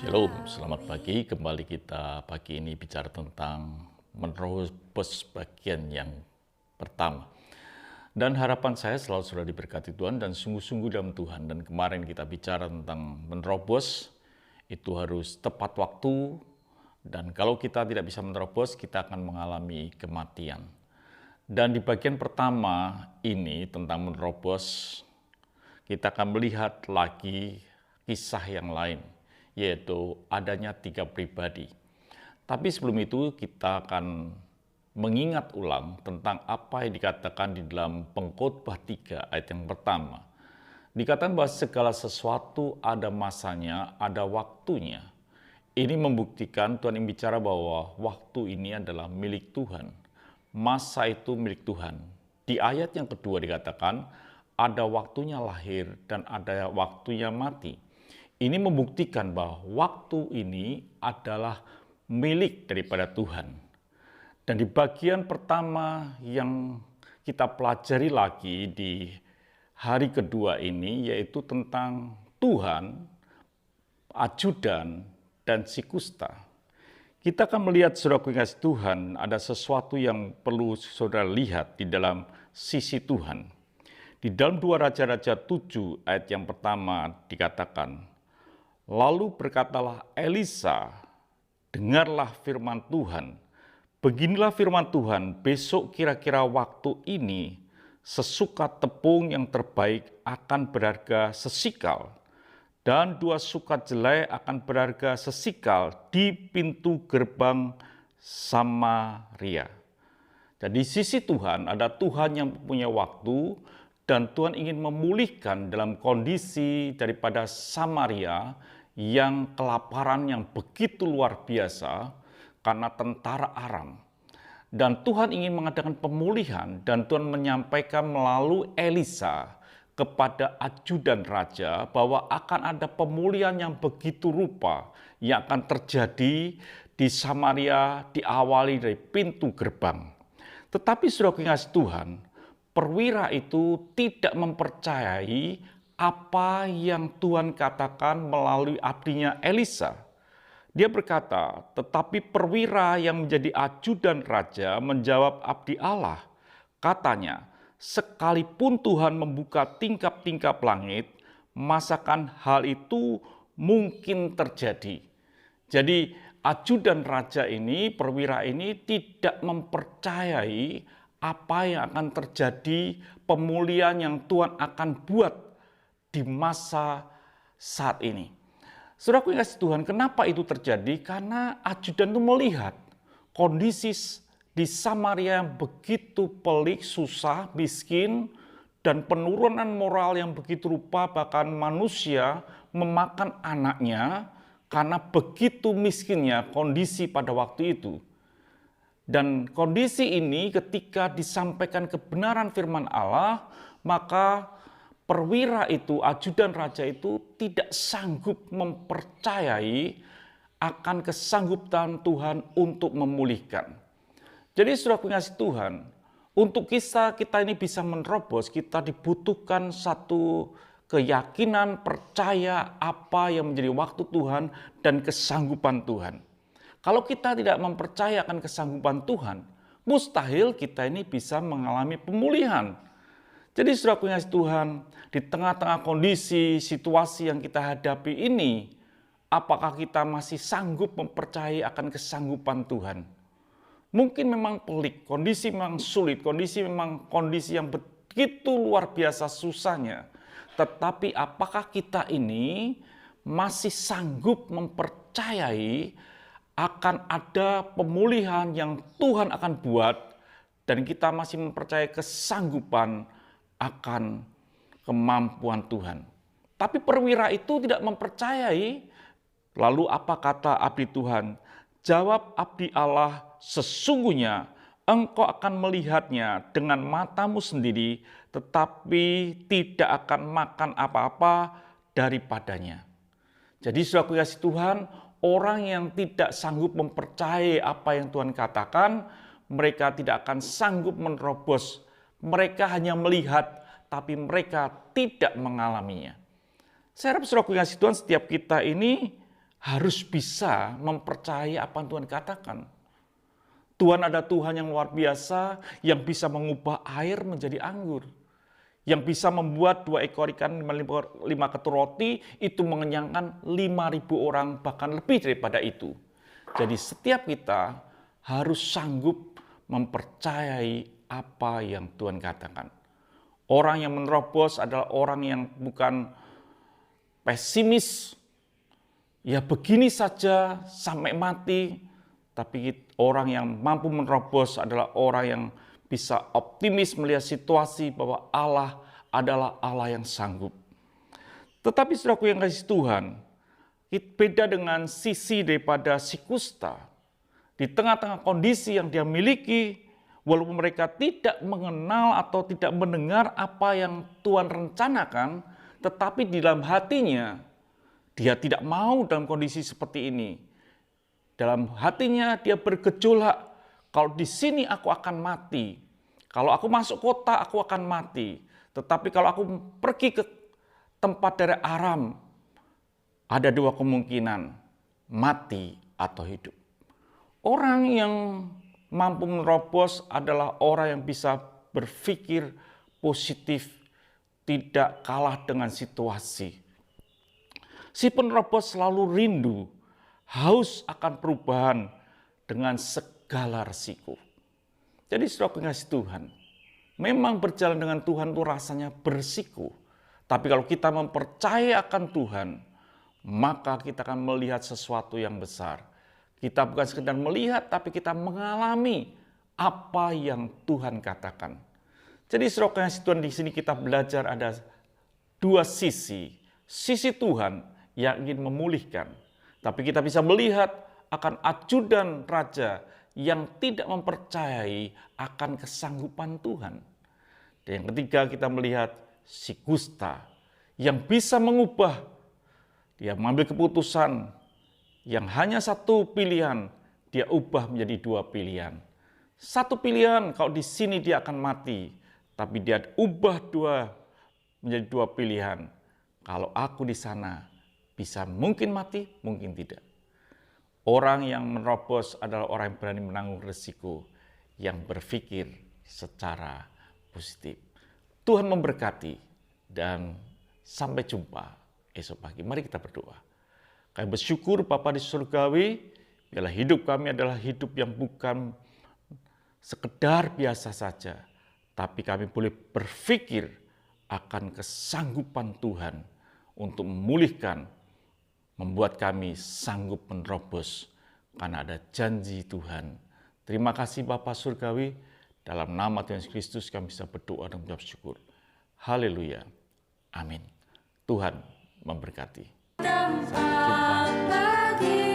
Shalom, selamat pagi. Kembali kita pagi ini bicara tentang menerobos bagian yang pertama. Dan harapan saya selalu sudah diberkati Tuhan dan sungguh-sungguh dalam Tuhan. Dan kemarin kita bicara tentang menerobos, itu harus tepat waktu. Dan kalau kita tidak bisa menerobos, kita akan mengalami kematian. Dan di bagian pertama ini tentang menerobos, kita akan melihat lagi kisah yang lain, yaitu adanya 3 pribadi. Tapi sebelum itu kita akan mengingat ulang tentang apa yang dikatakan di dalam Pengkhotbah 3 ayat yang pertama. Dikatakan bahwa segala sesuatu ada masanya, ada waktunya. Ini membuktikan Tuhan yang bicara bahwa waktu ini adalah milik Tuhan. Masa itu milik Tuhan. Di ayat yang kedua dikatakan, ada waktunya lahir dan ada waktunya mati. Ini membuktikan bahwa waktu ini adalah milik daripada Tuhan. Dan di bagian pertama yang kita pelajari lagi di hari kedua ini, yaitu tentang Tuhan, ajudan, dan si kusta. Kita akan melihat, saudara kasih Tuhan, ada sesuatu yang perlu saudara lihat di dalam sisi Tuhan. Di dalam 2 Raja-Raja 7 ayat yang pertama dikatakan, lalu berkatalah Elisa, dengarlah firman Tuhan. Beginilah firman Tuhan, besok kira-kira waktu ini, sesukat tepung yang terbaik akan berharga sesikal, dan 2 sukat jelai akan berharga sesikal di pintu gerbang Samaria. Jadi di sisi Tuhan, ada Tuhan yang punya waktu, dan Tuhan ingin memulihkan dalam kondisi daripada Samaria yang kelaparan yang begitu luar biasa karena tentara Aram. Dan Tuhan ingin mengadakan pemulihan, dan Tuhan menyampaikan melalui Elisa kepada ajudan raja bahwa akan ada pemulihan yang begitu rupa yang akan terjadi di Samaria, diawali dari pintu gerbang. Tetapi saudara kasih Tuhan, perwira itu tidak mempercayai apa yang Tuhan katakan melalui abdinya Elisa. Dia berkata, tetapi perwira yang menjadi ajudan raja menjawab abdi Allah. Katanya, sekalipun Tuhan membuka tingkap-tingkap langit, masakan hal itu mungkin terjadi. Jadi ajudan raja ini, perwira ini tidak mempercayai apa yang akan terjadi, pemulihan yang Tuhan akan buat di masa saat ini. Saudaraku yang kasih Tuhan, kenapa itu terjadi? Karena ajudan itu melihat kondisi di Samaria yang begitu pelik, susah, miskin, dan penurunan moral yang begitu rupa, bahkan manusia memakan anaknya karena begitu miskinnya kondisi pada waktu itu. Dan kondisi ini ketika disampaikan kebenaran firman Allah, maka perwira itu, ajudan raja itu tidak sanggup mempercayai akan kesanggupan Tuhan untuk memulihkan. Jadi saudara pengasih Tuhan, untuk kita ini bisa menerobos, kita dibutuhkan satu keyakinan, percaya apa yang menjadi waktu Tuhan dan kesanggupan Tuhan. Kalau kita tidak mempercayakan kesanggupan Tuhan, mustahil kita ini bisa mengalami pemulihan. Jadi saudara pengasih Tuhan, di tengah-tengah kondisi, situasi yang kita hadapi ini, apakah kita masih sanggup mempercayai akan kesanggupan Tuhan? Mungkin memang pelik, kondisi memang sulit, kondisi yang begitu luar biasa susahnya. Tetapi apakah kita ini masih sanggup mempercayai akan ada pemulihan yang Tuhan akan buat, dan kita masih mempercayai kesanggupan akan kemampuan Tuhan. Tapi perwira itu tidak mempercayai. Lalu apa kata abdi Tuhan? Jawab abdi Allah, sesungguhnya engkau akan melihatnya dengan matamu sendiri, tetapi tidak akan makan apa-apa daripadanya. Jadi saudaraku kasih Tuhan, orang yang tidak sanggup mempercayai apa yang Tuhan katakan, mereka tidak akan sanggup menerobos. Mereka hanya melihat, tapi mereka tidak mengalaminya. Saya harap saudaraku yang kasih Tuhan, setiap kita ini harus bisa mempercayai apa yang Tuhan katakan. Tuhan ada Tuhan yang luar biasa, yang bisa mengubah air menjadi anggur. Yang bisa membuat 2 ekor ikan, 5 ketur roti, itu mengenyangkan 5.000 orang, bahkan lebih daripada itu. Jadi setiap kita harus sanggup mempercayai apa yang Tuhan katakan. Orang yang menerobos adalah orang yang bukan pesimis, ya begini saja sampai mati, tapi orang yang mampu menerobos adalah orang yang bisa optimis melihat situasi bahwa Allah adalah Allah yang sanggup. Tetapi saudaraku yang kasih Tuhan, beda dengan sisi daripada si kusta. Di tengah-tengah kondisi yang dia miliki, walaupun mereka tidak mengenal atau tidak mendengar apa yang Tuhan rencanakan, tetapi di dalam hatinya, dia tidak mau dalam kondisi seperti ini. Dalam hatinya dia bergejolak, kalau di sini aku akan mati. Kalau aku masuk kota, aku akan mati. Tetapi kalau aku pergi ke tempat daerah Aram, ada 2 kemungkinan, mati atau hidup. Orang yang mampu menerobos adalah orang yang bisa berpikir positif, tidak kalah dengan situasi. Si penerobos selalu rindu, haus akan perubahan dengan segala risiko. Jadi saudara pengasih Tuhan, memang berjalan dengan Tuhan itu rasanya berisiko. Tapi kalau kita mempercayai akan Tuhan, maka kita akan melihat sesuatu yang besar. Kita bukan sekedar melihat, tapi kita mengalami apa yang Tuhan katakan. Jadi saudara pengasih Tuhan, di sini kita belajar ada 2 sisi. Sisi Tuhan yang ingin memulihkan. Tapi kita bisa melihat akan ajudan raja yang tidak mempercayai akan kesanggupan Tuhan. Dan yang ketiga kita melihat si kusta yang bisa mengubah. Dia mengambil keputusan yang hanya 1 pilihan, dia ubah menjadi 2 pilihan. 1 pilihan kalau di sini dia akan mati, tapi dia ubah menjadi 2 pilihan. Kalau aku di sana bisa mungkin mati, mungkin tidak. Orang yang menerobos adalah orang yang berani menanggung risiko, yang berpikir secara positif. Tuhan memberkati dan sampai jumpa esok pagi. Mari kita berdoa. Kami bersyukur Bapa di surgawi, biarlah hidup kami adalah hidup yang bukan sekedar biasa saja, tapi kami boleh berpikir akan kesanggupan Tuhan untuk memulihkan, membuat kami sanggup menerobos karena ada janji Tuhan. Terima kasih Bapa surgawi, dalam nama Tuhan Yesus Kristus kami bisa berdoa dan mengucap syukur. Haleluya. Amin. Tuhan memberkati. Sampai jumpa.